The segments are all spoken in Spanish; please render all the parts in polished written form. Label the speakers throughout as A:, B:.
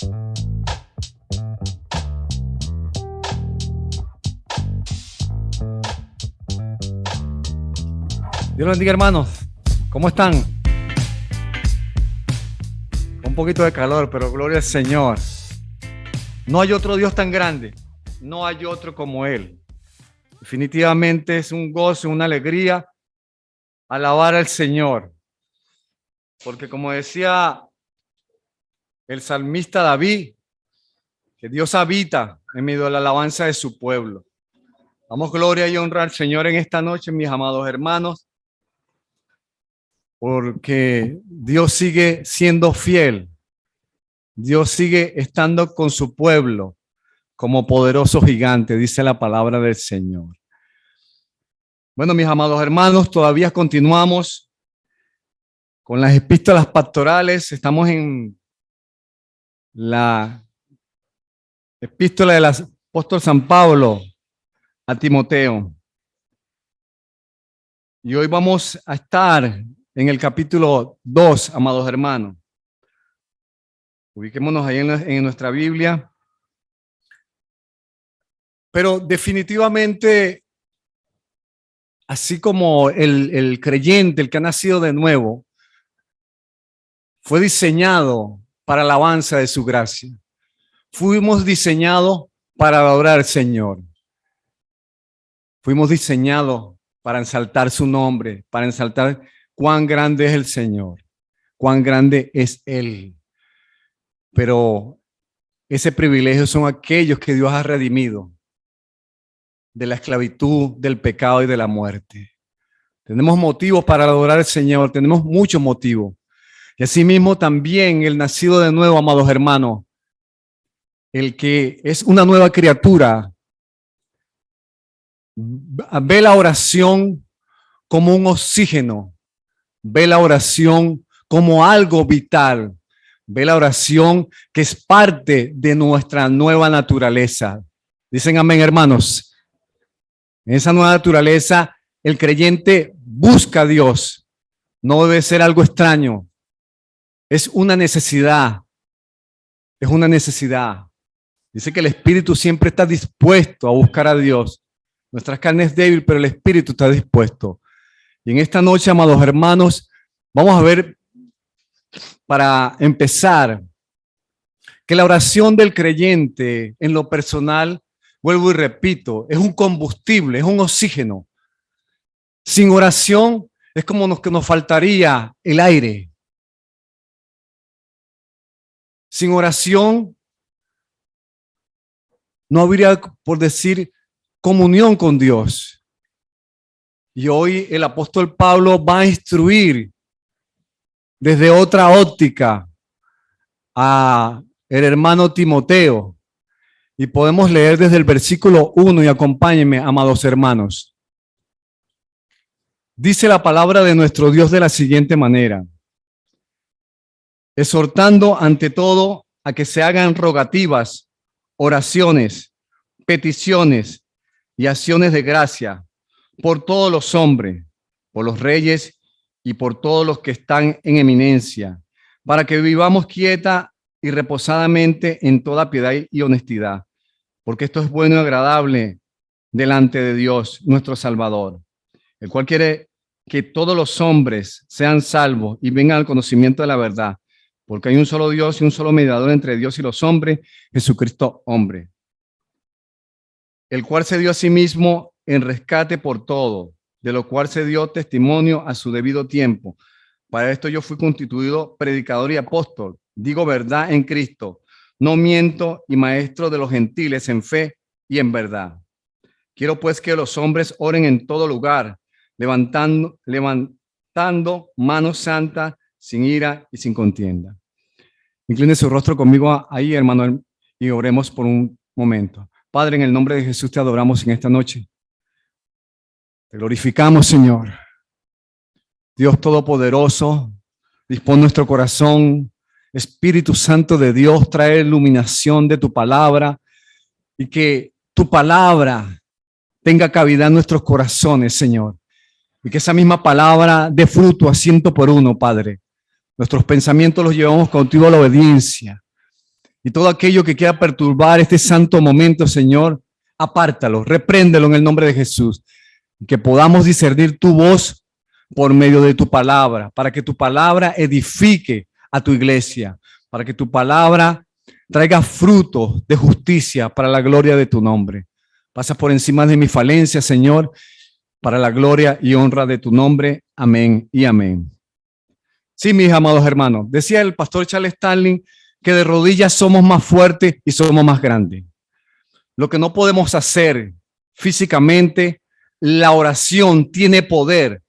A: Dios los bendiga, hermanos. ¿Cómo están? Un poquito de calor, pero gloria al Señor. No hay otro Dios tan grande. No hay otro como Él. Definitivamente es un gozo, una alegría alabar al Señor. Porque como decía el salmista David, que Dios habita en medio de la alabanza de su pueblo. Damos gloria y honra al Señor en esta noche, mis amados hermanos, porque Dios sigue siendo fiel. Dios sigue estando con su pueblo como poderoso gigante, dice la palabra del Señor. Bueno, mis amados hermanos, todavía continuamos con las epístolas pastorales. Estamos en la epístola del apóstol San Pablo a Timoteo. Y hoy vamos a estar en el capítulo 2, amados hermanos. Ubiquémonos ahí en nuestra Biblia. Pero definitivamente, así como el creyente, el que ha nacido de nuevo, fue diseñado para la alabanza de su gracia. Fuimos diseñados para adorar al Señor. Fuimos diseñados para ensaltar su nombre, para ensaltar cuán grande es el Señor, cuán grande es Él. Pero ese privilegio son aquellos que Dios ha redimido de la esclavitud, del pecado y de la muerte. Tenemos motivos para adorar al Señor, tenemos muchos motivos. Y asimismo también el nacido de nuevo, amados hermanos, el que es una nueva criatura, ve la oración como un oxígeno, ve la oración como algo vital, ve la oración que es parte de nuestra nueva naturaleza. Dicen amén, hermanos. En esa nueva naturaleza, el creyente busca a Dios. No debe ser algo extraño. Es una necesidad. Es una necesidad. Dice que el espíritu siempre está dispuesto a buscar a Dios. Nuestra carne es débil, pero el espíritu está dispuesto. Y en esta noche, amados hermanos, vamos a ver, para empezar, que la oración del creyente en lo personal, vuelvo y repito, es un combustible, es un oxígeno. Sin oración es como que nos faltaría el aire. Sin oración no habría, por decir, comunión con Dios. Y hoy el apóstol Pablo va a instruir desde otra óptica a el hermano Timoteo. Y podemos leer desde el versículo 1 y acompáñenme, amados hermanos. Dice la palabra de nuestro Dios de la siguiente manera: exhortando ante todo a que se hagan rogativas, oraciones, peticiones y acciones de gracia por todos los hombres, por los reyes y por todos los que están en eminencia, para que vivamos quieta y reposadamente en toda piedad y honestidad, porque esto es bueno y agradable delante de Dios, nuestro Salvador, el cual quiere que todos los hombres sean salvos y vengan al conocimiento de la verdad, porque hay un solo Dios y un solo mediador entre Dios y los hombres, Jesucristo hombre, el cual se dio a sí mismo en rescate por todo, de lo cual se dio testimonio a su debido tiempo. Para esto yo fui constituido predicador y apóstol, digo verdad en Cristo, no miento, y maestro de los gentiles en fe y en verdad. Quiero pues que los hombres oren en todo lugar, levantando manos santas, sin ira y sin contienda. Incline su rostro conmigo ahí, hermano, y oremos por un momento. Padre, en el nombre de Jesús te adoramos en esta noche. Te glorificamos, Señor. Dios Todopoderoso, dispón nuestro corazón. Espíritu Santo de Dios, trae iluminación de tu palabra y que tu palabra tenga cavidad en nuestros corazones, Señor. Y que esa misma palabra dé fruto a 100 por 1, Padre. Nuestros pensamientos los llevamos contigo a la obediencia. Y todo aquello que quiera perturbar este santo momento, Señor, apártalo, repréndelo en el nombre de Jesús. Que podamos discernir tu voz por medio de tu palabra, para que tu palabra edifique a tu iglesia, para que tu palabra traiga frutos de justicia para la gloria de tu nombre. Pasa por encima de mi falencia, Señor, para la gloria y honra de tu nombre. Amén y amén. Sí, mis amados hermanos, decía el pastor Charles Stanley que de rodillas somos más fuertes y somos más grandes. Lo que no podemos hacer físicamente, la oración tiene poder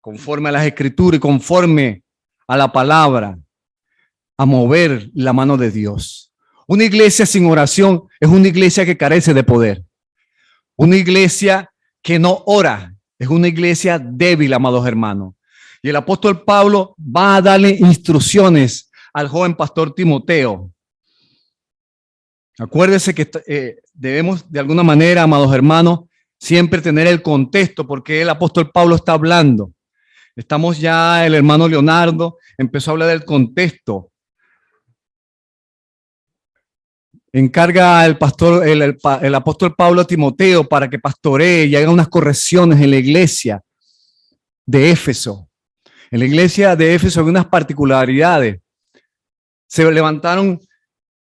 A: conforme a las escrituras y conforme a la palabra, a mover la mano de Dios. Una iglesia sin oración es una iglesia que carece de poder. Una iglesia que no ora es una iglesia débil, amados hermanos. Y el apóstol Pablo va a darle instrucciones al joven pastor Timoteo. Acuérdense que debemos de alguna manera, amados hermanos, siempre tener el contexto porque el apóstol Pablo está hablando. Estamos ya, el hermano Leonardo empezó a hablar del contexto. Encarga el pastor, el apóstol Pablo a Timoteo para que pastoree y haga unas correcciones en la iglesia de Éfeso. En la iglesia de Éfeso hay unas particularidades. Se levantaron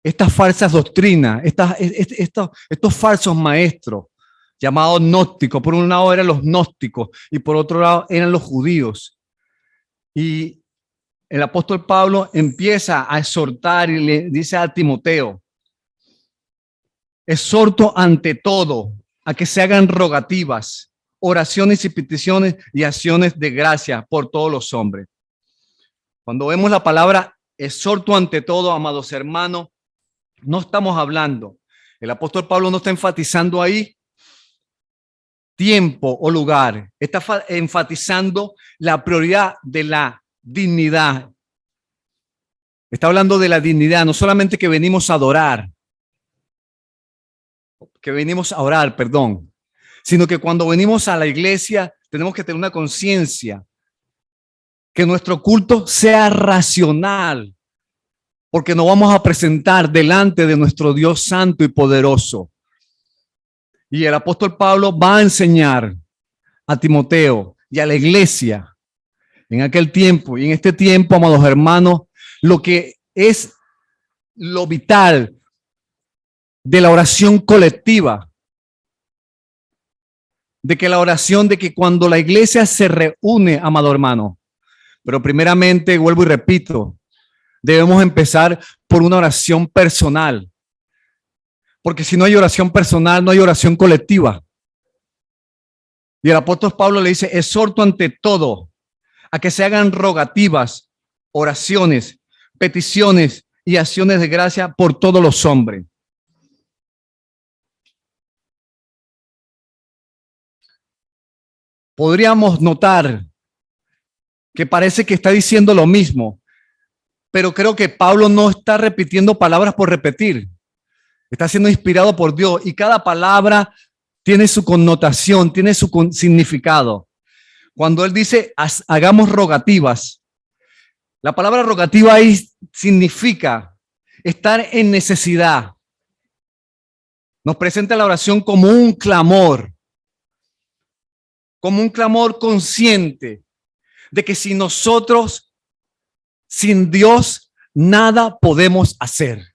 A: estas falsas doctrinas, estos falsos maestros llamados gnósticos. Por un lado eran los gnósticos y por otro lado eran los judíos. Y el apóstol Pablo empieza a exhortar y le dice a Timoteo: exhorto ante todo a que se hagan rogativas, oraciones y peticiones y acciones de gracia por todos los hombres. Cuando vemos la palabra exhorto ante todo, amados hermanos, no estamos hablando, el apóstol Pablo no está enfatizando ahí tiempo o lugar, está enfatizando la prioridad de la dignidad. Está hablando de la dignidad, no solamente que venimos a adorar, sino que cuando venimos a la iglesia tenemos que tener una conciencia que nuestro culto sea racional, porque nos vamos a presentar delante de nuestro Dios santo y poderoso. Y el apóstol Pablo va a enseñar a Timoteo y a la iglesia en aquel tiempo y en este tiempo, amados hermanos, lo que es lo vital de la oración colectiva, de que la oración, de que cuando la iglesia se reúne, amado hermano, pero primeramente, vuelvo y repito, debemos empezar por una oración personal, porque si no hay oración personal, no hay oración colectiva. Y el apóstol Pablo le dice: exhorto ante todo a que se hagan rogativas, oraciones, peticiones y acciones de gracia por todos los hombres. Podríamos notar que parece que está diciendo lo mismo, pero creo que Pablo no está repitiendo palabras por repetir. Está siendo inspirado por Dios y cada palabra tiene su connotación, tiene su significado. Cuando él dice hagamos rogativas, la palabra rogativa ahí significa estar en necesidad. Nos presenta la oración como un clamor consciente de que si nosotros, sin Dios, nada podemos hacer.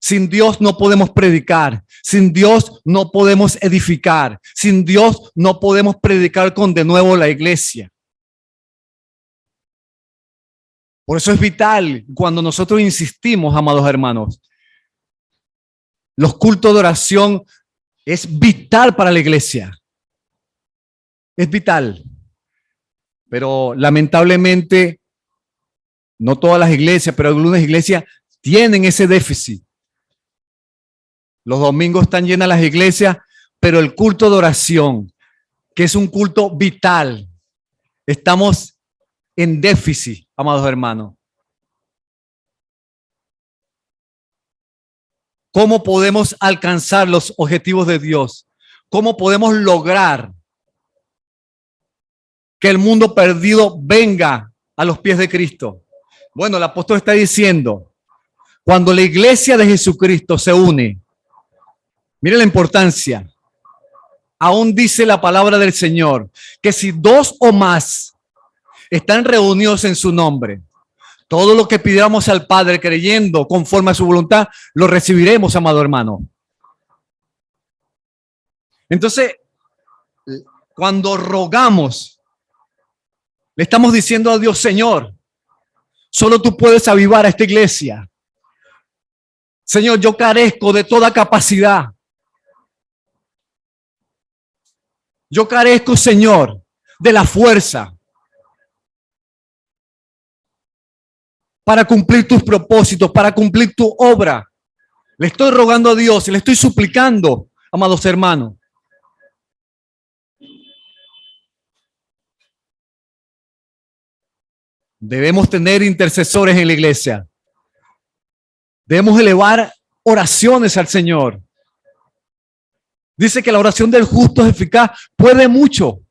A: Sin Dios no podemos predicar, sin Dios no podemos edificar, sin Dios no podemos predicar con de nuevo la iglesia. Por eso es vital cuando nosotros insistimos, amados hermanos, los cultos de oración es vital para la iglesia. Es vital. Pero lamentablemente, no todas las iglesias, pero algunas iglesias tienen ese déficit. Los domingos están llenas las iglesias, pero el culto de oración, que es un culto vital, estamos en déficit, amados hermanos. ¿Cómo podemos alcanzar los objetivos de Dios? ¿Cómo podemos lograr que el mundo perdido venga a los pies de Cristo? Bueno, el apóstol está diciendo, Cuando la iglesia de Jesucristo se une, mire la importancia. Aún dice la palabra del Señor que si dos o más están reunidos en su nombre, todo lo que pidamos al Padre creyendo conforme a su voluntad, lo recibiremos, amado hermano. Entonces, cuando rogamos, le estamos diciendo a Dios, Señor, solo tú puedes avivar a esta iglesia. Señor, yo carezco de toda capacidad. Yo carezco, Señor, de la fuerza para cumplir tus propósitos, para cumplir tu obra. Le estoy rogando a Dios y le estoy suplicando, amados hermanos. Debemos tener intercesores en la iglesia. Debemos elevar oraciones al Señor. Dice que la oración del justo es eficaz, puede mucho.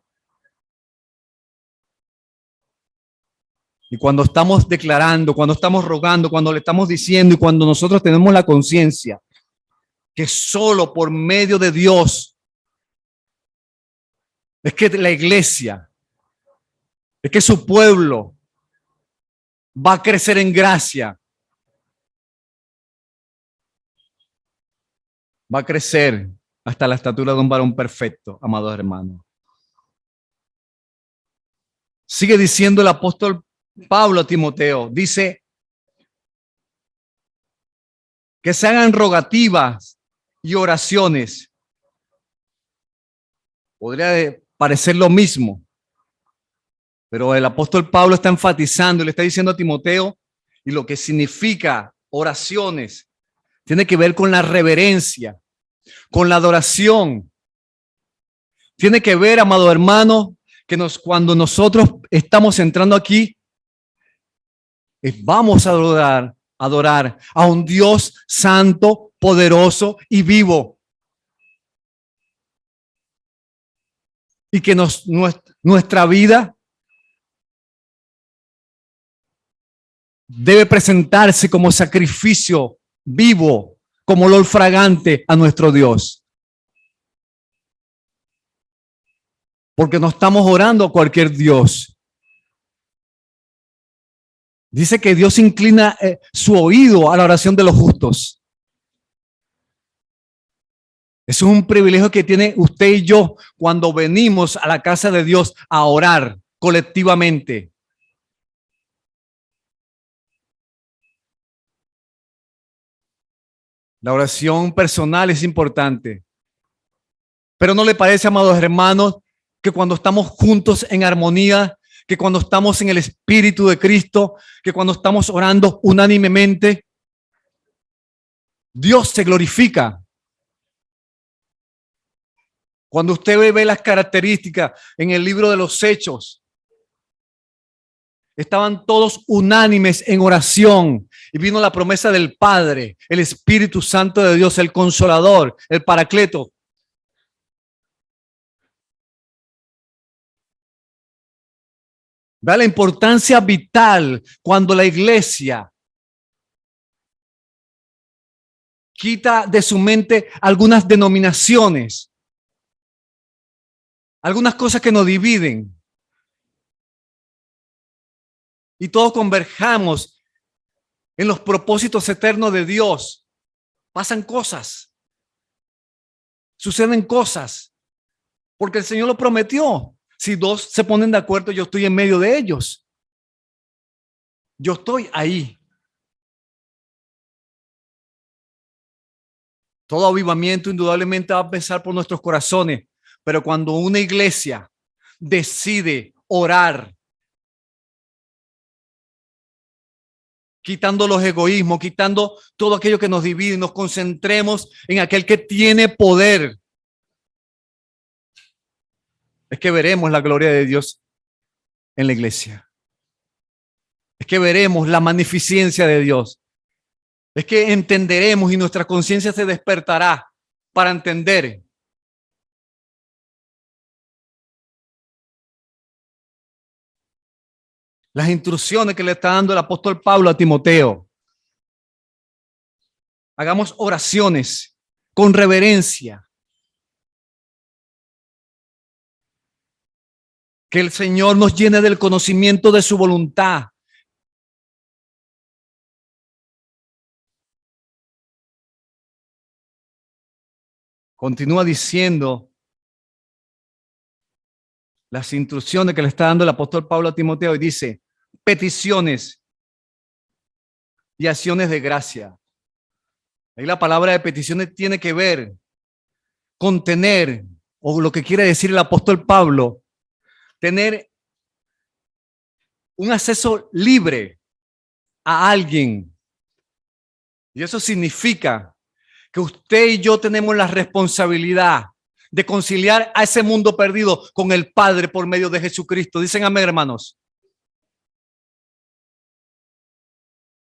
A: Y cuando estamos declarando, cuando estamos rogando, cuando le estamos diciendo y cuando nosotros tenemos la conciencia que solo por medio de Dios es que la iglesia, es que su pueblo va a crecer en gracia, va a crecer hasta la estatura de un varón perfecto, amados hermanos. Sigue diciendo el apóstol Pablo a Timoteo, dice que se hagan rogativas y oraciones. Podría parecer lo mismo, pero el apóstol Pablo está enfatizando y le está diciendo a Timoteo, y lo que significa oraciones tiene que ver con la reverencia, con la adoración. Tiene que ver, amado hermano, que cuando nosotros estamos entrando aquí, vamos a adorar a un Dios santo, poderoso y vivo. Y que nuestra vida debe presentarse como sacrificio vivo, como olor fragante a nuestro Dios. Porque no estamos orando a cualquier Dios. Dice que Dios inclina su oído a la oración de los justos. Eso es un privilegio que tiene usted y yo cuando venimos a la casa de Dios a orar colectivamente. La oración personal es importante. Pero ¿no le parece, amados hermanos, que cuando estamos juntos en armonía, que cuando estamos en el Espíritu de Cristo, que cuando estamos orando unánimemente, Dios se glorifica? Cuando usted ve las características en el libro de los Hechos, estaban todos unánimes en oración y vino la promesa del Padre, el Espíritu Santo de Dios, el Consolador, el Paracleto. Da la importancia vital cuando la iglesia quita de su mente algunas denominaciones, algunas cosas que nos dividen, y todos converjamos en los propósitos eternos de Dios. Pasan cosas, suceden cosas, porque el Señor lo prometió. Si dos se ponen de acuerdo, yo estoy en medio de ellos. Yo estoy ahí. Todo avivamiento indudablemente va a empezar por nuestros corazones, pero cuando una iglesia decide orar, quitando los egoísmos, quitando todo aquello que nos divide, nos concentremos en aquel que tiene poder, es que veremos la gloria de Dios en la iglesia. Es que veremos la magnificencia de Dios. Es que entenderemos y nuestra conciencia se despertará para entender las instrucciones que le está dando el apóstol Pablo a Timoteo. Hagamos oraciones con reverencia. Que el Señor nos llene del conocimiento de su voluntad. Continúa diciendo las instrucciones que le está dando el apóstol Pablo a Timoteo y dice, peticiones y acciones de gracia. Ahí la palabra de peticiones tiene que ver con tener, o lo que quiere decir el apóstol Pablo, tener un acceso libre a alguien. Y eso significa que usted y yo tenemos la responsabilidad de conciliar a ese mundo perdido con el Padre por medio de Jesucristo. Dicen amén, hermanos.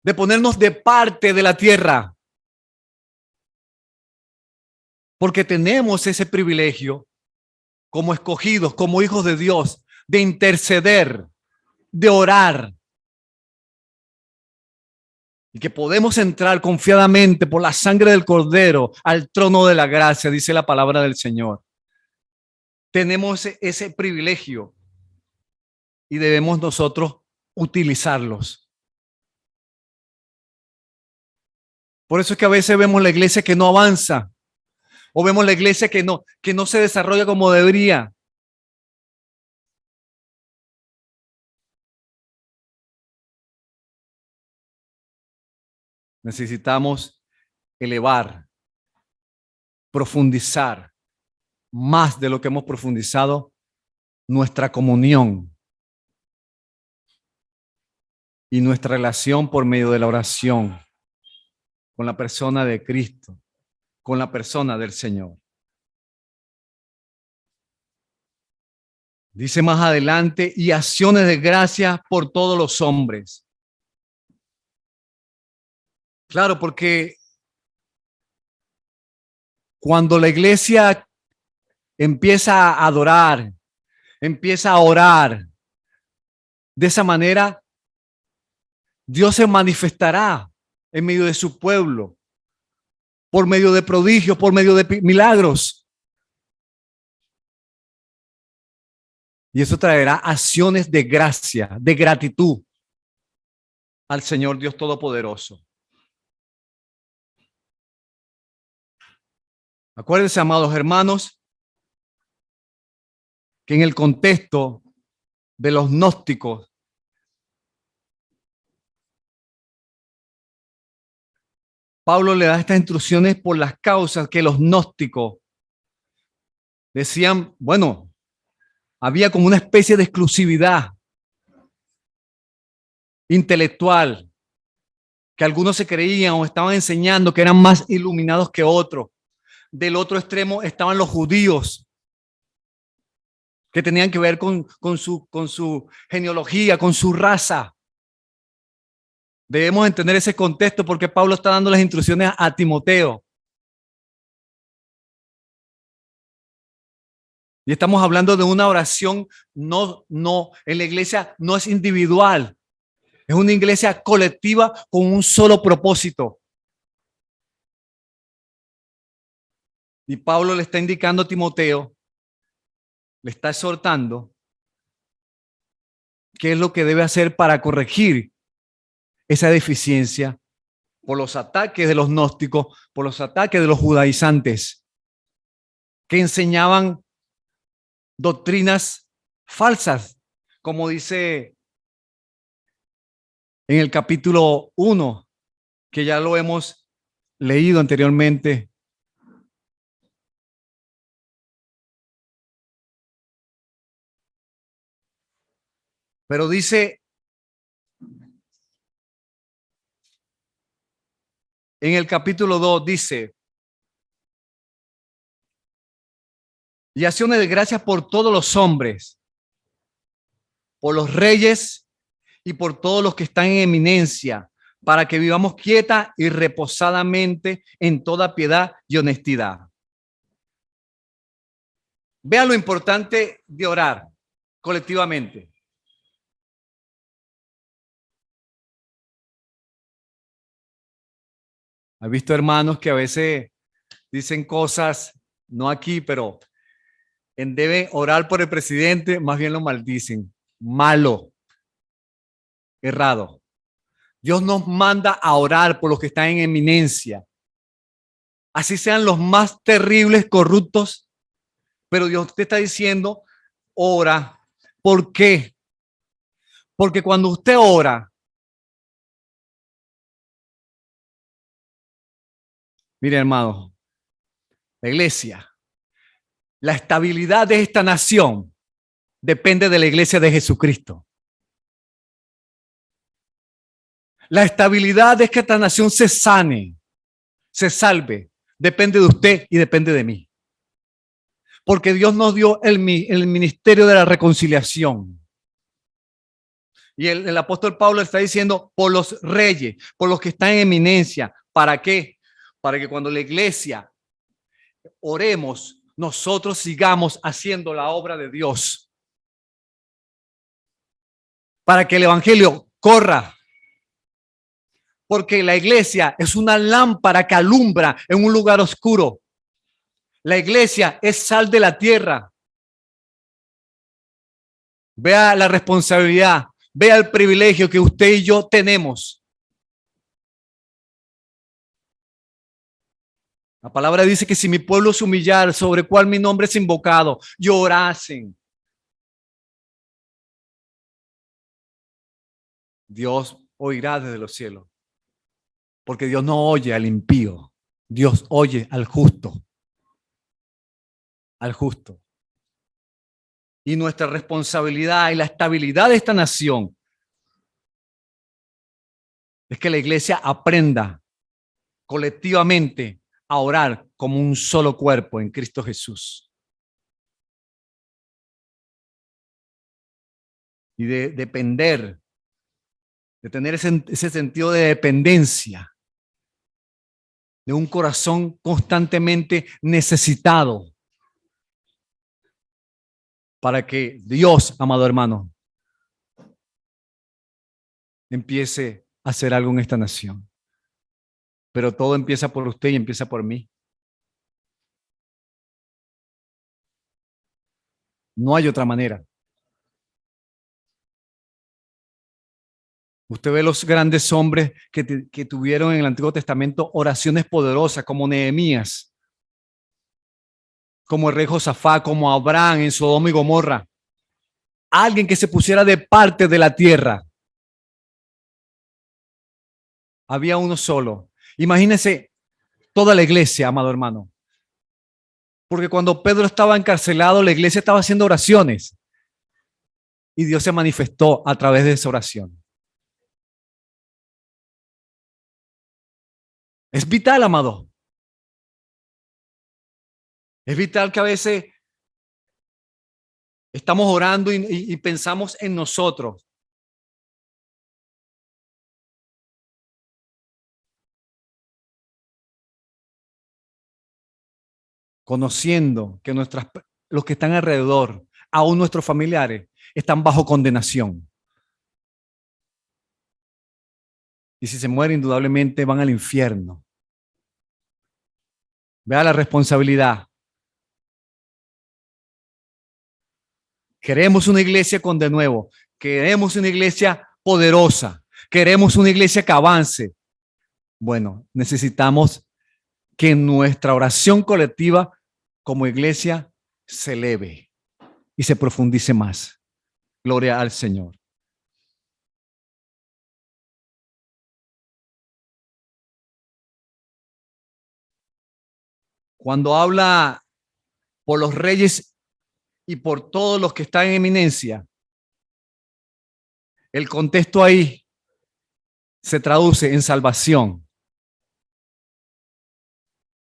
A: De ponernos de parte de la tierra. Porque tenemos ese privilegio como escogidos, como hijos de Dios, de interceder, de orar. Y que podemos entrar confiadamente por la sangre del Cordero al trono de la gracia, dice la palabra del Señor. Tenemos ese privilegio y debemos nosotros utilizarlos. Por eso es que a veces vemos la iglesia que no avanza o vemos la iglesia que no se desarrolla como debería. Necesitamos elevar, profundizar más de lo que hemos profundizado nuestra comunión y nuestra relación por medio de la oración con la persona de Cristo, con la persona del Señor. Dice más adelante, y acciones de gracia por todos los hombres. Claro, porque cuando la iglesia empieza a adorar, empieza a orar, de esa manera, Dios se manifestará en medio de su pueblo, por medio de prodigios, por medio de milagros. Y eso traerá acciones de gracia, de gratitud al Señor Dios Todopoderoso. Acuérdense, amados hermanos, que en el contexto de los gnósticos, Pablo le da estas instrucciones por las causas que los gnósticos decían, bueno, había como una especie de exclusividad intelectual, que algunos se creían o estaban enseñando que eran más iluminados que otros. Del otro extremo estaban los judíos, que tenían que ver con su genealogía, con su raza. Debemos entender ese contexto porque Pablo está dando las instrucciones a Timoteo. Y estamos hablando de una oración, en la iglesia no es individual, es una iglesia colectiva con un solo propósito. Y Pablo le está indicando a Timoteo, le está exhortando qué es lo que debe hacer para corregir esa deficiencia por los ataques de los gnósticos, por los ataques de los judaizantes, que enseñaban doctrinas falsas, como dice en el capítulo 1, que ya lo hemos leído anteriormente. Pero dice en el capítulo 2, dice, y acciones de gracias por todos los hombres, por los reyes y por todos los que están en eminencia, para que vivamos quieta y reposadamente en toda piedad y honestidad. Vea lo importante de orar colectivamente. ¿Has visto hermanos que a veces dicen cosas, no aquí, pero en debe orar por el presidente, más bien lo maldicen? Malo, errado. Dios nos manda a orar por los que están en eminencia. Así sean los más terribles, corruptos, pero Dios te está diciendo, ora. ¿Por qué? Porque cuando usted ora, mire hermano, la iglesia, la estabilidad de esta nación depende de la iglesia de Jesucristo. La estabilidad de que esta nación se sane, se salve, depende de usted y depende de mí. Porque Dios nos dio el ministerio de la reconciliación. Y el apóstol Pablo está diciendo por los reyes, por los que están en eminencia. ¿Para qué? Para que cuando la iglesia oremos, nosotros sigamos haciendo la obra de Dios. Para que el evangelio corra. Porque la iglesia es una lámpara que alumbra en un lugar oscuro. La iglesia es sal de la tierra. Vea la responsabilidad, vea el privilegio que usted y yo tenemos. La palabra dice que si mi pueblo se humillara, sobre cual mi nombre es invocado, llorasen. Dios oirá desde los cielos. Porque Dios no oye al impío, Dios oye al justo. Al justo. Y nuestra responsabilidad y la estabilidad de esta nación es que la iglesia aprenda colectivamente a orar como un solo cuerpo en Cristo Jesús. Y de depender, de tener ese sentido de dependencia, de un corazón constantemente necesitado, para que Dios, amado hermano, empiece a hacer algo en esta nación. Pero todo empieza por usted y empieza por mí. No hay otra manera. Usted ve los grandes hombres que tuvieron en el Antiguo Testamento oraciones poderosas, como Nehemías, como el rey Josafat, como Abraham en Sodoma y Gomorra. Alguien que se pusiera de parte de la tierra. Había uno solo. Imagínese toda la iglesia, amado hermano. Porque cuando Pedro estaba encarcelado, la iglesia estaba haciendo oraciones. Y Dios se manifestó a través de esa oración. Es vital, amado. Es vital que a veces estamos orando y pensamos en nosotros. Conociendo que los que están alrededor, aún nuestros familiares, están bajo condenación. Y si se mueren, indudablemente van al infierno. Vea la responsabilidad. Queremos una iglesia con de nuevo. Queremos una iglesia poderosa. Queremos una iglesia que avance. Bueno, necesitamos que nuestra oración colectiva como iglesia se eleve y se profundice más. Gloria al Señor. Cuando habla por los reyes y por todos los que están en eminencia, el contexto ahí se traduce en salvación.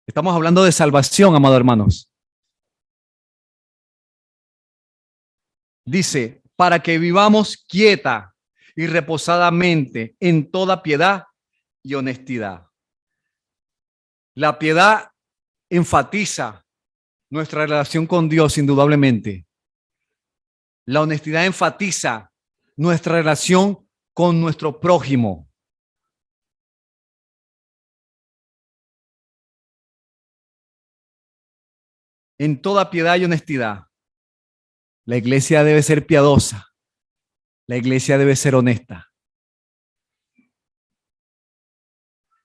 A: Estamos hablando de salvación, amados hermanos. Dice, para que vivamos quieta y reposadamente en toda piedad y honestidad. La piedad enfatiza nuestra relación con Dios, indudablemente. La honestidad enfatiza nuestra relación con nuestro prójimo. en toda piedad y honestidad. La iglesia debe ser piadosa. La iglesia debe ser honesta.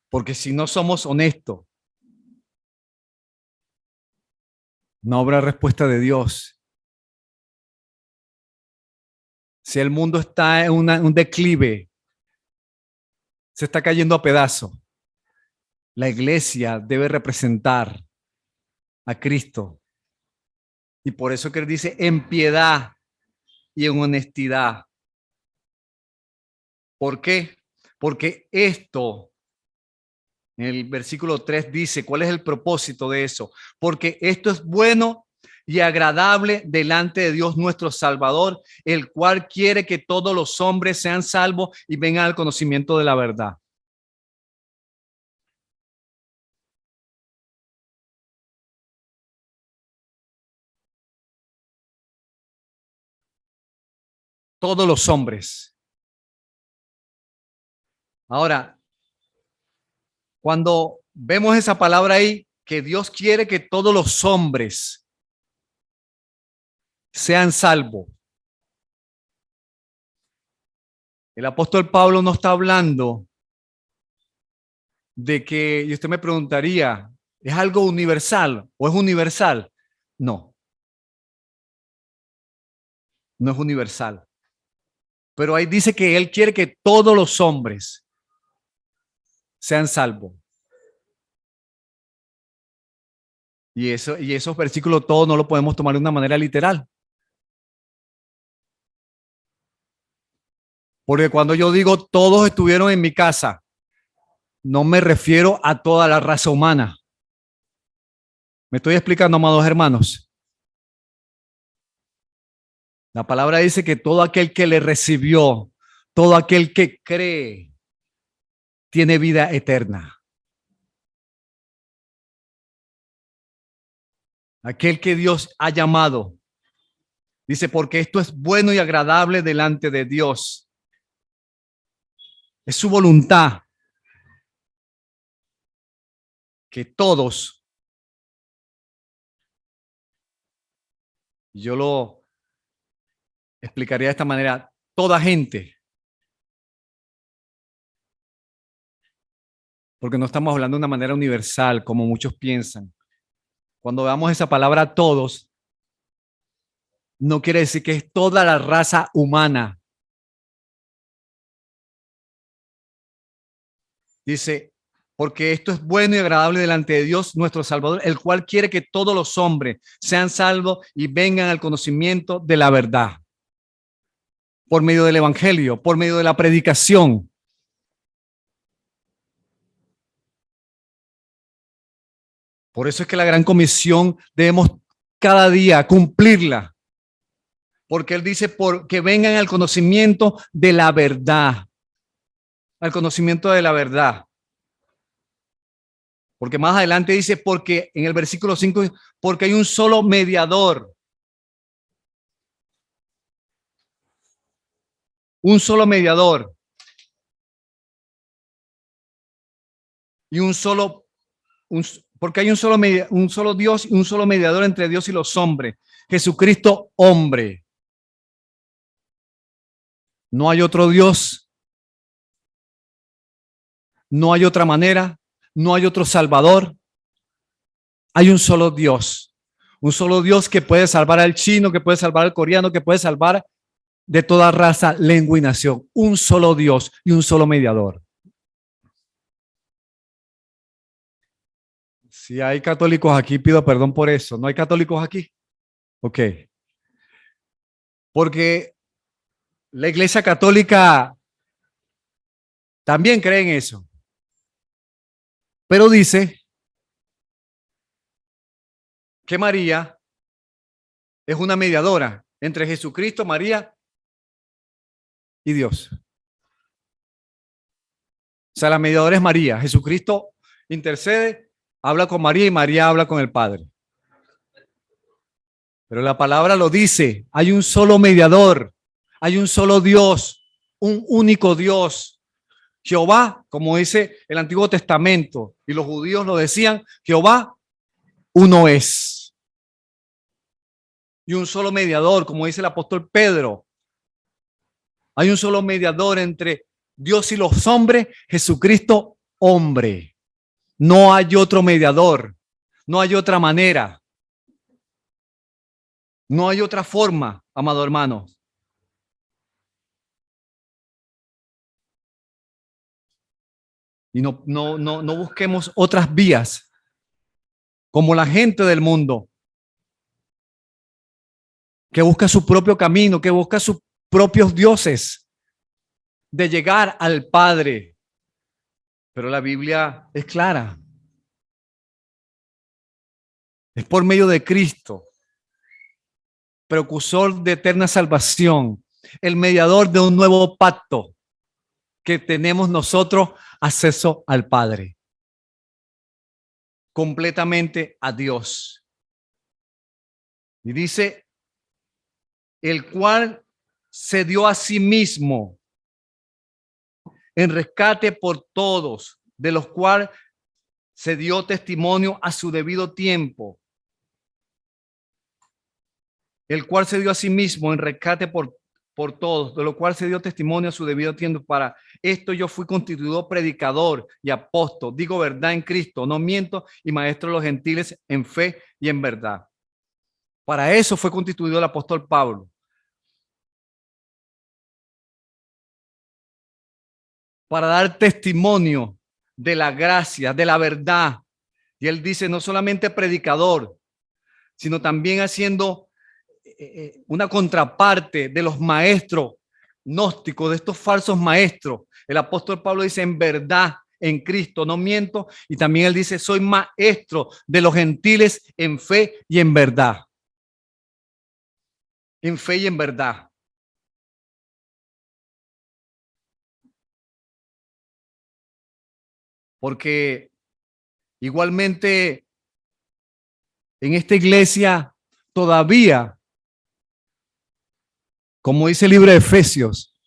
A: Porque si no somos honestos, no habrá respuesta de Dios. Si el mundo está en un declive, se está cayendo a pedazos, la iglesia debe representar a Cristo. Y por eso que él dice en piedad y en honestidad. ¿Por qué? Porque esto, en el versículo 3 dice, ¿cuál es el propósito de eso? Porque esto es bueno y agradable delante de Dios nuestro Salvador, el cual quiere que todos los hombres sean salvos y vengan al conocimiento de la verdad. Todos los hombres. Ahora, cuando vemos esa palabra ahí, que Dios quiere que todos los hombres sean salvos. El apóstol Pablo no está hablando de que, y usted me preguntaría, ¿es algo universal o es universal? No, no es universal. Pero ahí dice que él quiere que todos los hombres sean salvos. Y esos versículos todos no lo podemos tomar de una manera literal. Porque cuando yo digo todos estuvieron en mi casa, no me refiero a toda la raza humana. ¿Me estoy explicando, amados hermanos? La palabra dice que todo aquel que le recibió, todo aquel que cree, tiene vida eterna. Aquel que Dios ha llamado. Dice, porque esto es bueno y agradable delante de Dios. Es su voluntad que todos, yo lo explicaría de esta manera, toda gente, porque no estamos hablando de una manera universal como muchos piensan. Cuando veamos esa palabra todos, no quiere decir que es toda la raza humana. Dice, porque esto es bueno y agradable delante de Dios nuestro Salvador, el cual quiere que todos los hombres sean salvos y vengan al conocimiento de la verdad. Por medio del evangelio, por medio de la predicación. Por eso es que la gran comisión debemos cada día cumplirla. Porque él dice, que vengan al conocimiento de la verdad. Al conocimiento de la verdad. Porque más adelante dice, porque en el versículo 5, porque hay un solo mediador. Un solo mediador. Y porque hay un solo Dios y un solo mediador entre Dios y los hombres. Jesucristo, hombre. No hay otro Dios. No hay otra manera. No hay otro Salvador. Hay un solo Dios. Un solo Dios que puede salvar al chino, que puede salvar al coreano, que puede salvar de toda raza, lengua y nación. Un solo Dios y un solo mediador. Si hay católicos aquí, pido perdón por eso. ¿No hay católicos aquí? Ok. Porque la Iglesia Católica también cree en eso. Pero dice que María es una mediadora entre Jesucristo, María y Dios. O sea, la mediadora es María. Jesucristo intercede, habla con María y María habla con el Padre. Pero la palabra lo dice, hay un solo mediador, hay un solo Dios, un único Dios. Jehová, como dice el Antiguo Testamento, y los judíos lo decían, Jehová uno es. y un solo mediador, como dice el apóstol Pedro. Hay un solo mediador entre Dios y los hombres, Jesucristo, hombre. No hay otro mediador, no hay otra manera, no hay otra forma, amado hermano. Y no busquemos otras vías como la gente del mundo que busca su propio camino, que busca sus propios dioses de llegar al Padre. Pero la Biblia es clara. Es por medio de Cristo, precursor de eterna salvación, el mediador de un nuevo pacto, que tenemos nosotros acceso al Padre, completamente a Dios. Y dice, el cual se dio a sí mismo en rescate por todos, de los cuales se dio testimonio a su debido tiempo. El cual se dio a sí mismo en rescate por todos, de lo cual se dio testimonio a su debido tiempo. Para esto yo fui constituido predicador y apóstol, digo verdad en Cristo, no miento, y maestro de los gentiles en fe y en verdad. Para eso fue constituido el apóstol Pablo. Para dar testimonio de la gracia, de la verdad. Y él dice, no solamente predicador, sino también haciendo una contraparte de los maestros gnósticos, de estos falsos maestros. El apóstol Pablo dice, en verdad, en Cristo, no miento. Y también él dice, soy maestro de los gentiles en fe y en verdad. En fe y en verdad. Porque igualmente en esta iglesia todavía, como dice el libro de Efesios,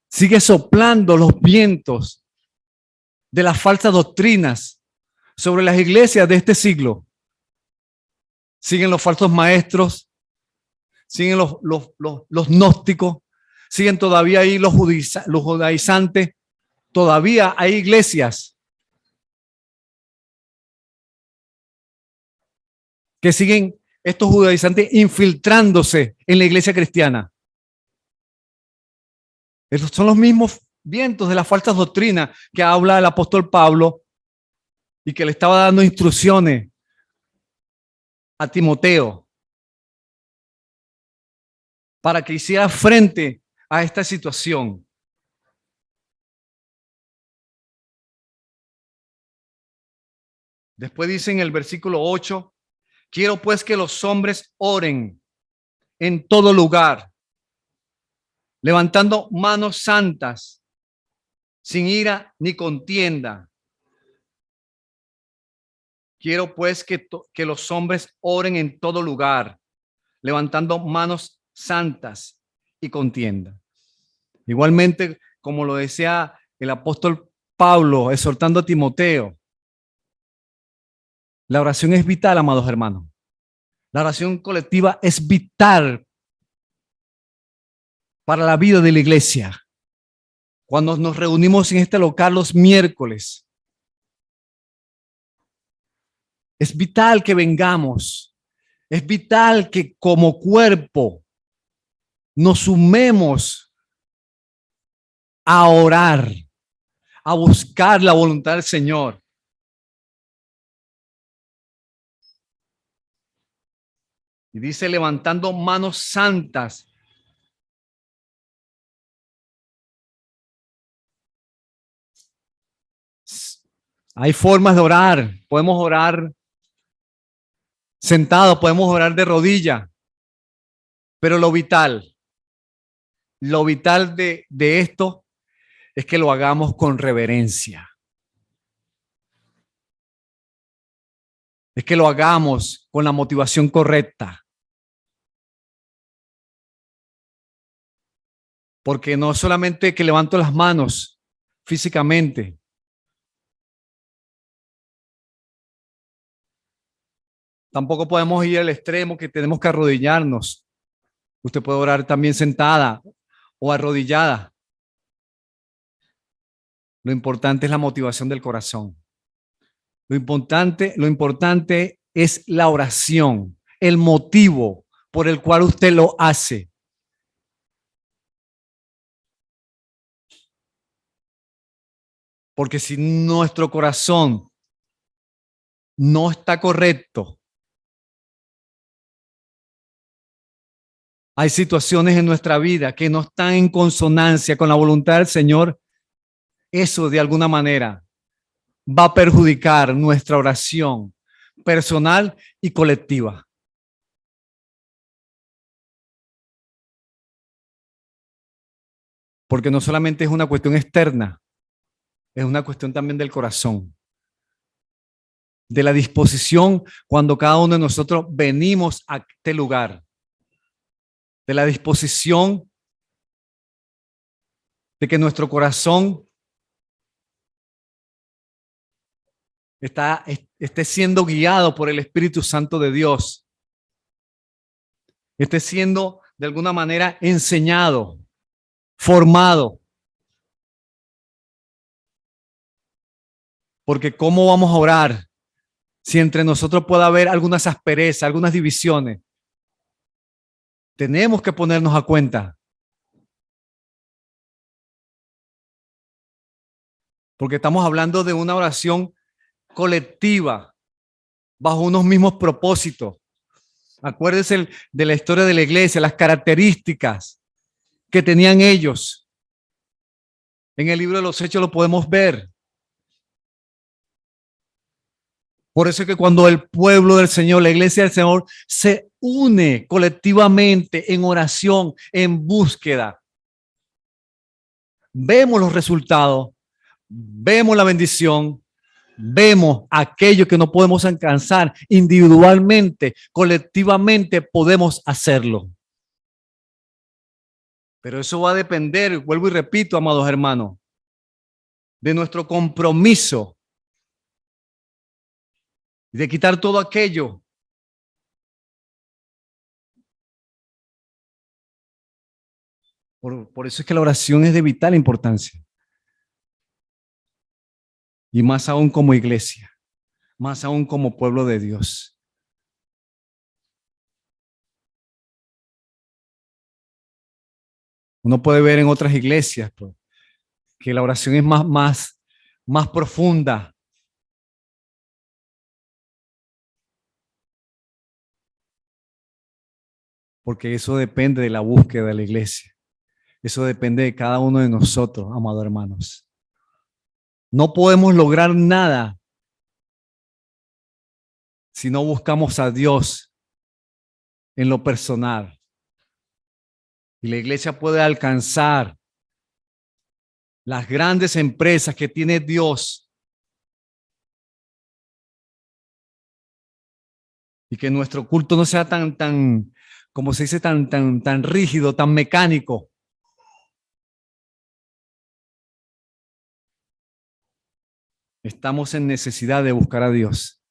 A: sigue soplando los vientos de las falsas doctrinas sobre las iglesias de este siglo. Siguen los falsos maestros, siguen los gnósticos, siguen todavía ahí los judaizantes. Todavía hay iglesias que siguen estos judaizantes infiltrándose en la iglesia cristiana. Estos son los mismos vientos de las falsas doctrinas que habla el apóstol Pablo y que le estaba dando instrucciones a Timoteo para que hiciera frente a esta situación. Después dice en el versículo 8, quiero pues que los hombres oren en todo lugar, levantando manos santas, sin ira ni contienda. Quiero pues que los hombres oren en todo lugar, levantando manos santas y contienda. Igualmente, como lo decía el apóstol Pablo, exhortando a Timoteo, la oración es vital, amados hermanos. La oración colectiva es vital para la vida de la iglesia. Cuando nos reunimos en este local los miércoles, es vital que vengamos. Es vital que como cuerpo nos sumemos a orar, a buscar la voluntad del Señor. Y dice, levantando manos santas. Hay formas de orar. Podemos orar sentados, podemos orar de rodilla. Pero lo vital de esto es que lo hagamos con reverencia. Es que lo hagamos con la motivación correcta. Porque no solamente que levanto las manos físicamente, Tampoco podemos ir al extremo que tenemos que arrodillarnos. Usted puede orar también sentada o arrodillada. Lo importante es la motivación del corazón. Lo importante es la oración, el motivo por el cual usted lo hace. Porque si nuestro corazón no está correcto, hay situaciones en nuestra vida que no están en consonancia con la voluntad del Señor, eso de alguna manera va a perjudicar nuestra oración personal y colectiva. Porque no solamente es una cuestión externa, es una cuestión también del corazón, de la disposición cuando cada uno de nosotros venimos a este lugar, de la disposición de que nuestro corazón esté siendo guiado por el Espíritu Santo de Dios, esté siendo de alguna manera enseñado, formado. Porque ¿cómo vamos a orar si entre nosotros puede haber algunas asperezas, algunas divisiones? Tenemos que ponernos a cuenta. Porque estamos hablando de una oración colectiva, bajo unos mismos propósitos. Acuérdense de la historia de la iglesia, las características que tenían ellos. En el libro de los Hechos lo podemos ver. Por eso es que cuando el pueblo del Señor, la iglesia del Señor, se une colectivamente en oración, en búsqueda, vemos los resultados, vemos la bendición, vemos aquello que no podemos alcanzar individualmente, colectivamente podemos hacerlo. Pero eso va a depender, vuelvo y repito, amados hermanos, de nuestro compromiso de quitar todo aquello por eso es que la oración es de vital importancia. Y más aún como iglesia, más aún como pueblo de Dios. Uno puede ver en otras iglesias pues, que la oración es más profunda. Porque eso depende de la búsqueda de la iglesia. Eso depende de cada uno de nosotros, amados hermanos. No podemos lograr nada si no buscamos a Dios en lo personal. Y la iglesia puede alcanzar las grandes empresas que tiene Dios. Y que nuestro culto no sea tan, como se dice, tan rígido, tan mecánico. Estamos en necesidad de buscar a Dios.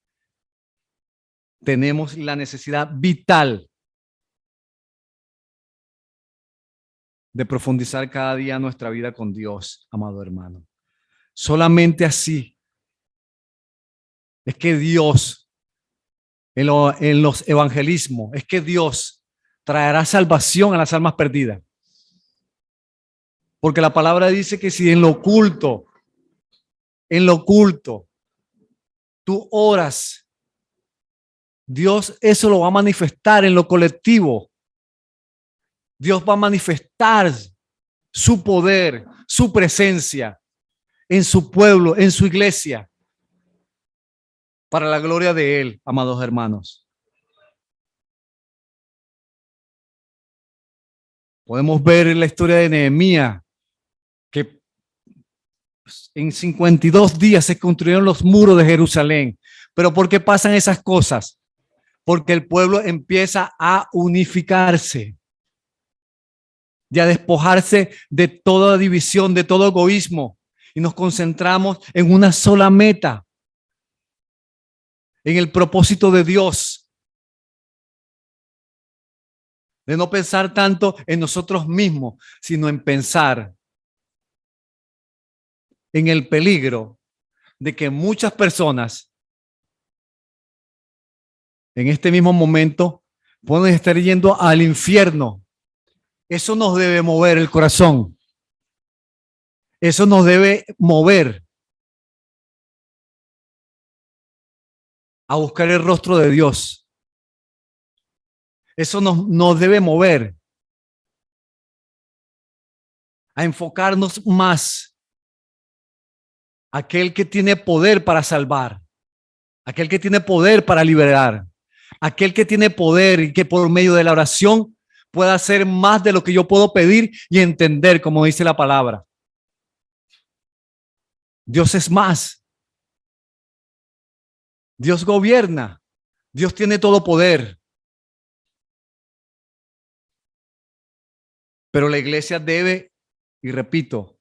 A: Tenemos la necesidad vital de profundizar cada día nuestra vida con Dios, amado hermano. Solamente así es que Dios, en los evangelismos, es que Dios traerá salvación a las almas perdidas. Porque la palabra dice que si en lo oculto, tú oras, Dios eso lo va a manifestar en lo colectivo. Dios va a manifestar su poder, su presencia en su pueblo, en su iglesia, para la gloria de Él, amados hermanos. Podemos ver en la historia de Nehemías que en 52 días se construyeron los muros de Jerusalén. ¿Pero por qué pasan esas cosas? Porque el pueblo empieza a unificarse y a despojarse de toda división, de todo egoísmo, y nos concentramos en una sola meta, en el propósito de Dios, de no pensar tanto en nosotros mismos, sino en pensar en el peligro de que muchas personas en este mismo momento pueden estar yendo al infierno. Eso nos debe mover el corazón. Eso nos debe mover a buscar el rostro de Dios. Eso nos debe mover a enfocarnos más a aquel que tiene poder para salvar, aquel que tiene poder para liberar, aquel que tiene poder y que por medio de la oración pueda hacer más de lo que yo puedo pedir y entender, como dice la palabra. Dios es más. Dios gobierna. Dios tiene todo poder. Pero la iglesia debe, y repito,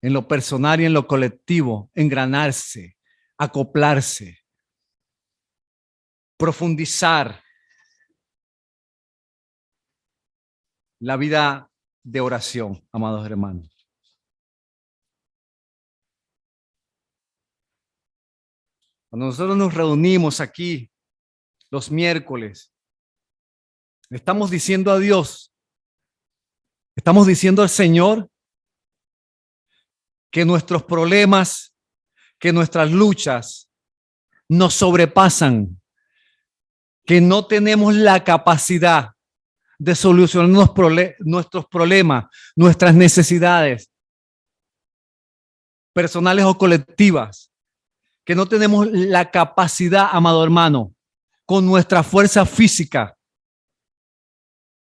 A: en lo personal y en lo colectivo, engranarse, acoplarse, profundizar la vida de oración, amados hermanos. Cuando nosotros nos reunimos aquí los miércoles, estamos diciendo a Dios, estamos diciendo al Señor que nuestros problemas, que nuestras luchas nos sobrepasan, que no tenemos la capacidad de solucionar nuestros problemas, nuestras necesidades personales o colectivas, que no tenemos la capacidad, amado hermano, con nuestra fuerza física,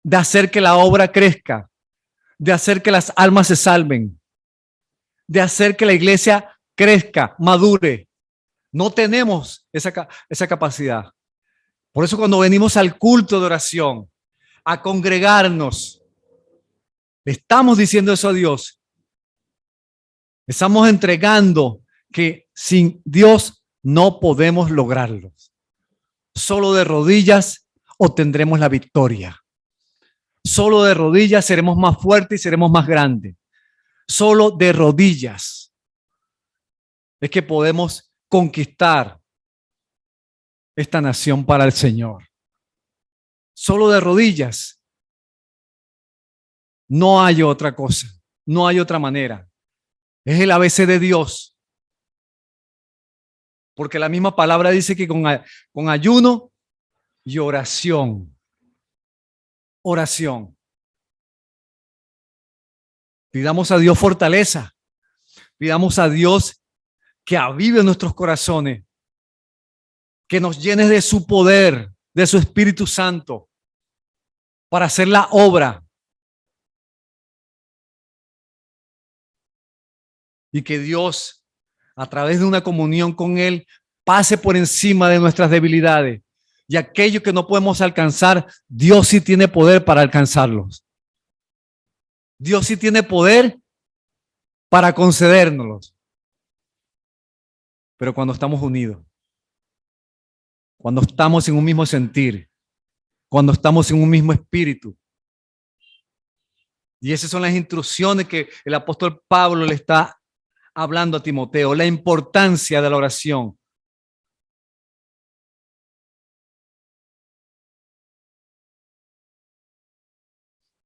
A: de hacer que la obra crezca, de hacer que las almas se salven, de hacer que la iglesia crezca, madure. No tenemos esa capacidad. Por eso cuando venimos al culto de oración, a congregarnos, le estamos diciendo eso a Dios. Estamos entregando que sin Dios no podemos lograrlo. Solo de rodillas obtendremos la victoria. Solo de rodillas seremos más fuertes y seremos más grandes. Solo de rodillas es que podemos conquistar esta nación para el Señor. Solo de rodillas. No hay otra cosa. No hay otra manera. Es el ABC de Dios. Porque la misma palabra dice que con ayuno y oración. Oración. Pidamos a Dios fortaleza. Pidamos a Dios que avive nuestros corazones. Que nos llene de su poder, de su Espíritu Santo, para hacer la obra. Y que Dios, a través de una comunión con Él, pase por encima de nuestras debilidades. Y aquello que no podemos alcanzar, Dios sí tiene poder para alcanzarlos. Dios sí tiene poder para concedérnoslos. Pero cuando estamos unidos, cuando estamos en un mismo sentir, cuando estamos en un mismo espíritu. Y esas son las instrucciones que el apóstol Pablo le está hablando a Timoteo, la importancia de la oración.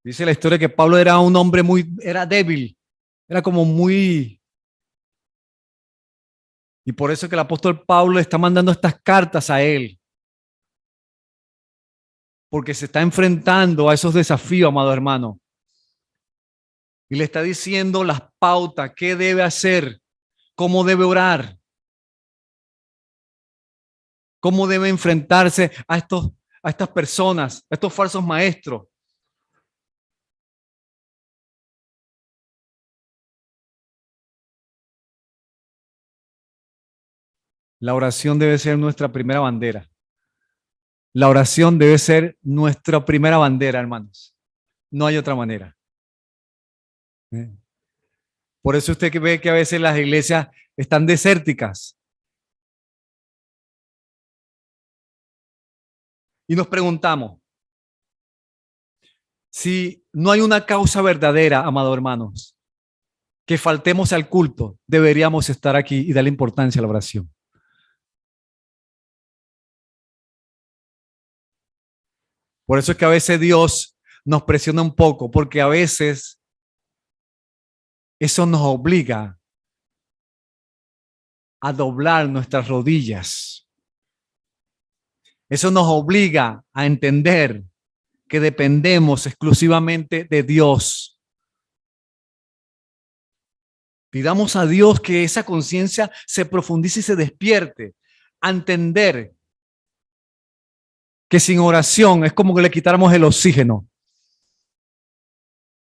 A: Dice la historia que Pablo era un hombre era débil, era como muy... Y por eso que el apóstol Pablo le está mandando estas cartas a él. Porque se está enfrentando a esos desafíos, amado hermano. Y le está diciendo las pautas, qué debe hacer, cómo debe orar, cómo debe enfrentarse a estas personas, a estos falsos maestros. La oración debe ser nuestra primera bandera. La oración debe ser nuestra primera bandera, hermanos. No hay otra manera. Por eso usted que ve que a veces las iglesias están desérticas. Y nos preguntamos,
B: Si no hay una causa verdadera, amados hermanos, que faltemos al culto, deberíamos estar aquí y darle importancia a la oración. Por eso es que a veces Dios nos presiona un poco, porque a veces eso nos obliga a doblar nuestras rodillas. Eso nos obliga a entender que dependemos exclusivamente de Dios. Pidamos a Dios que esa conciencia se profundice y se despierte a entender que sin oración es como que le quitáramos el oxígeno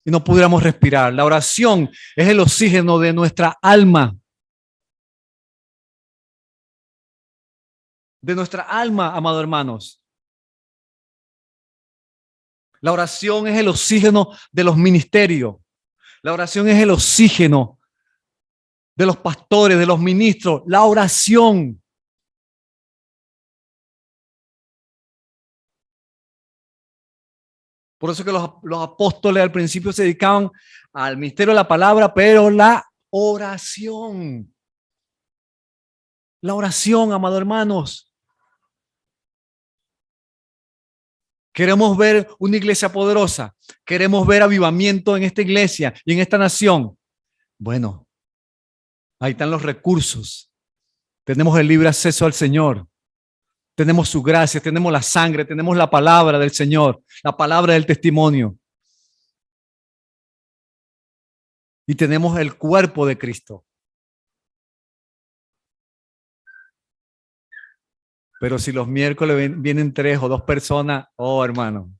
B: y no pudiéramos respirar. La oración es el oxígeno de nuestra alma. De nuestra alma, amados hermanos. La oración es el oxígeno de los ministerios. La oración es el oxígeno de los pastores, de los ministros. La oración. Por eso que los apóstoles al principio se dedicaban al ministerio de la palabra, pero la oración. La oración, amados hermanos. Queremos ver una iglesia poderosa. Queremos ver avivamiento en esta iglesia y en esta nación. Bueno, ahí están los recursos. Tenemos el libre acceso al Señor. Tenemos su gracia, tenemos la sangre, tenemos la palabra del Señor, la palabra del testimonio. Y tenemos el cuerpo de Cristo. Pero si los miércoles vienen 3 o 2 personas, oh hermano.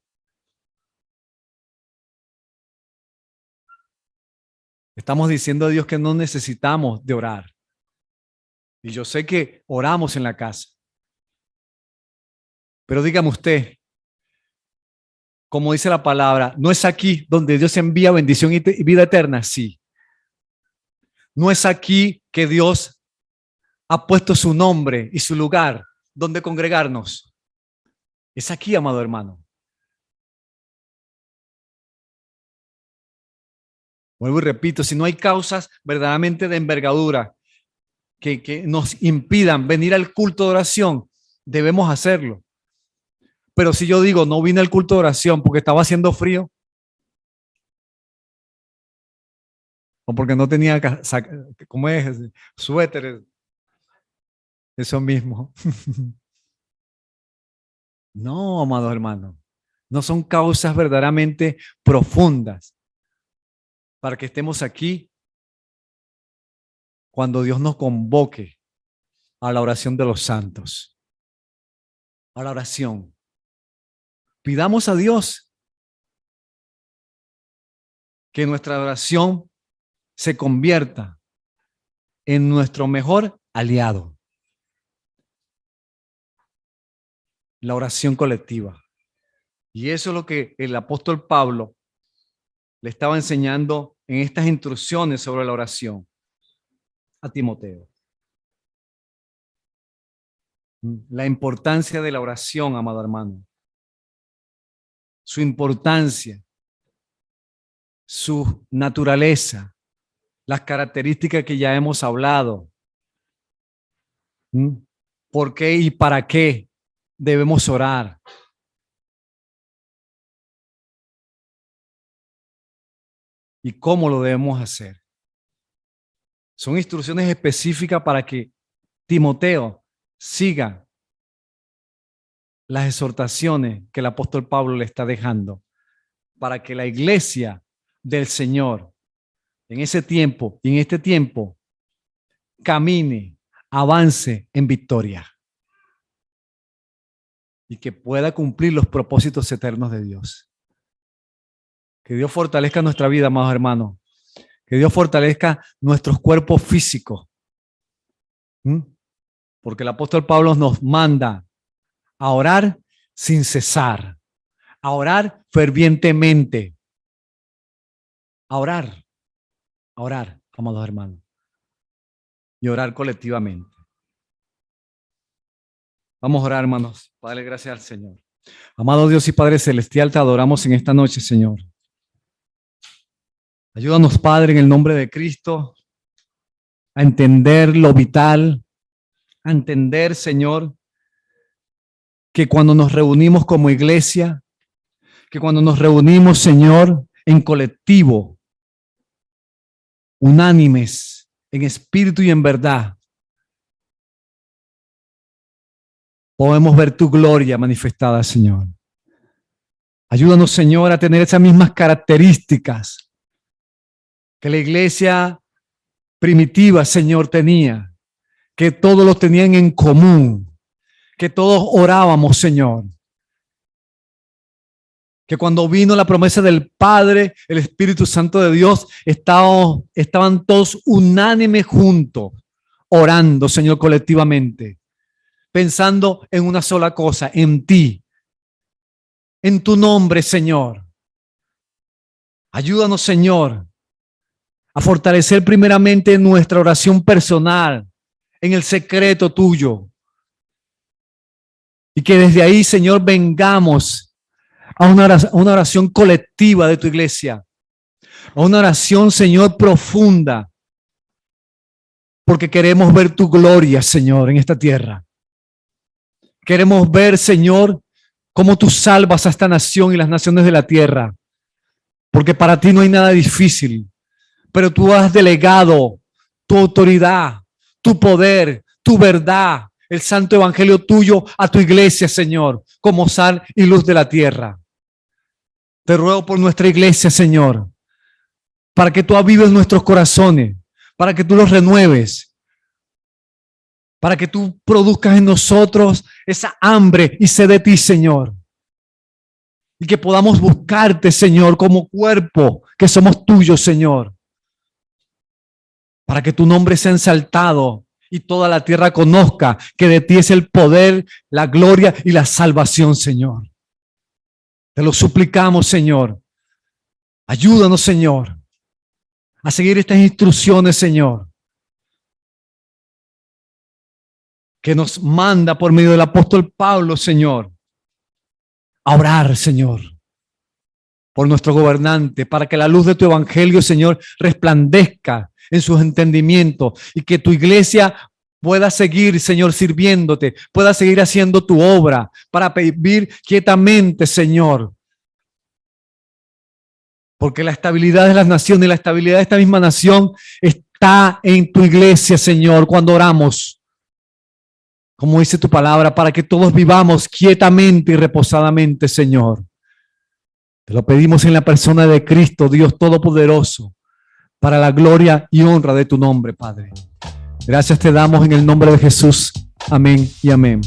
B: Estamos diciendo a Dios que no necesitamos de orar. Y yo sé que oramos en la casa. Pero dígame usted, como dice la palabra, ¿no es aquí donde Dios envía bendición y vida eterna? Sí. ¿No es aquí que Dios ha puesto su nombre y su lugar donde congregarnos? Es aquí, amado hermano. Vuelvo y repito, si no hay causas verdaderamente de envergadura que nos impidan venir al culto de oración, debemos hacerlo. Pero si yo digo, no vine al culto de oración porque estaba haciendo frío, o porque no tenía, ¿cómo es? Suéteres, eso mismo. No, amados hermanos, no son causas verdaderamente profundas para que estemos aquí cuando Dios nos convoque a la oración de los santos, a la oración. Pidamos a Dios que nuestra oración se convierta en nuestro mejor aliado. La oración colectiva. Y eso es lo que el apóstol Pablo le estaba enseñando en estas instrucciones sobre la oración a Timoteo. La importancia de la oración, amado hermano. Su importancia, su naturaleza, las características que ya hemos hablado. ¿Por qué y para qué debemos orar? ¿Y cómo lo debemos hacer? Son instrucciones específicas para que Timoteo siga las exhortaciones que el apóstol Pablo le está dejando para que la iglesia del Señor en ese tiempo y en este tiempo camine, avance en victoria y que pueda cumplir los propósitos eternos de Dios. Que Dios fortalezca nuestra vida, amados hermanos. Que Dios fortalezca nuestros cuerpos físicos. Porque el apóstol Pablo nos manda a orar sin cesar, a orar fervientemente, a orar, amados hermanos, y orar colectivamente. Vamos a orar, hermanos. Padre, gracias al Señor. Amado Dios y Padre Celestial, te adoramos en esta noche, Señor. Ayúdanos, Padre, en el nombre de Cristo, a entender lo vital, a entender, Señor, que cuando nos reunimos como iglesia, que cuando nos reunimos, Señor, en colectivo, unánimes, en espíritu y en verdad, podemos ver tu gloria manifestada, Señor. Ayúdanos, Señor, a tener esas mismas características que la iglesia primitiva, Señor, tenía, que todos los tenían en común, que todos orábamos, Señor. Que cuando vino la promesa del Padre, el Espíritu Santo de Dios, estaban todos unánimes juntos, orando, Señor, colectivamente, pensando en una sola cosa, en ti, en tu nombre, Señor. Ayúdanos, Señor, a fortalecer primeramente nuestra oración personal, en el secreto tuyo. Y que desde ahí, Señor, vengamos a una oración colectiva de tu iglesia, a una oración, Señor, profunda, porque queremos ver tu gloria, Señor, en esta tierra. Queremos ver, Señor, cómo tú salvas a esta nación y las naciones de la tierra, porque para ti no hay nada difícil, pero tú has delegado tu autoridad, tu poder, tu verdad, el santo evangelio tuyo a tu iglesia, Señor, como sal y luz de la tierra. Te ruego por nuestra iglesia, Señor, para que tú avives nuestros corazones, para que tú los renueves, para que tú produzcas en nosotros esa hambre y sed de ti, Señor. Y que podamos buscarte, Señor, como cuerpo, que somos tuyos, Señor. Para que tu nombre sea ensaltado y toda la tierra conozca que de ti es el poder, la gloria y la salvación, Señor. Te lo suplicamos, Señor. Ayúdanos, Señor, a seguir estas instrucciones, Señor, que nos manda por medio del apóstol Pablo, Señor, a orar, Señor, por nuestro gobernante, para que la luz de tu evangelio, Señor, resplandezca en sus entendimientos y que tu iglesia pueda seguir, Señor, sirviéndote, pueda seguir haciendo tu obra para vivir quietamente, Señor. Porque la estabilidad de las naciones y la estabilidad de esta misma nación está en tu iglesia, Señor, cuando oramos. Como dice tu palabra, para que todos vivamos quietamente y reposadamente, Señor. Te lo pedimos en la persona de Cristo, Dios Todopoderoso, para la gloria y honra de tu nombre, Padre. Gracias te damos en el nombre de Jesús. Amén y amén.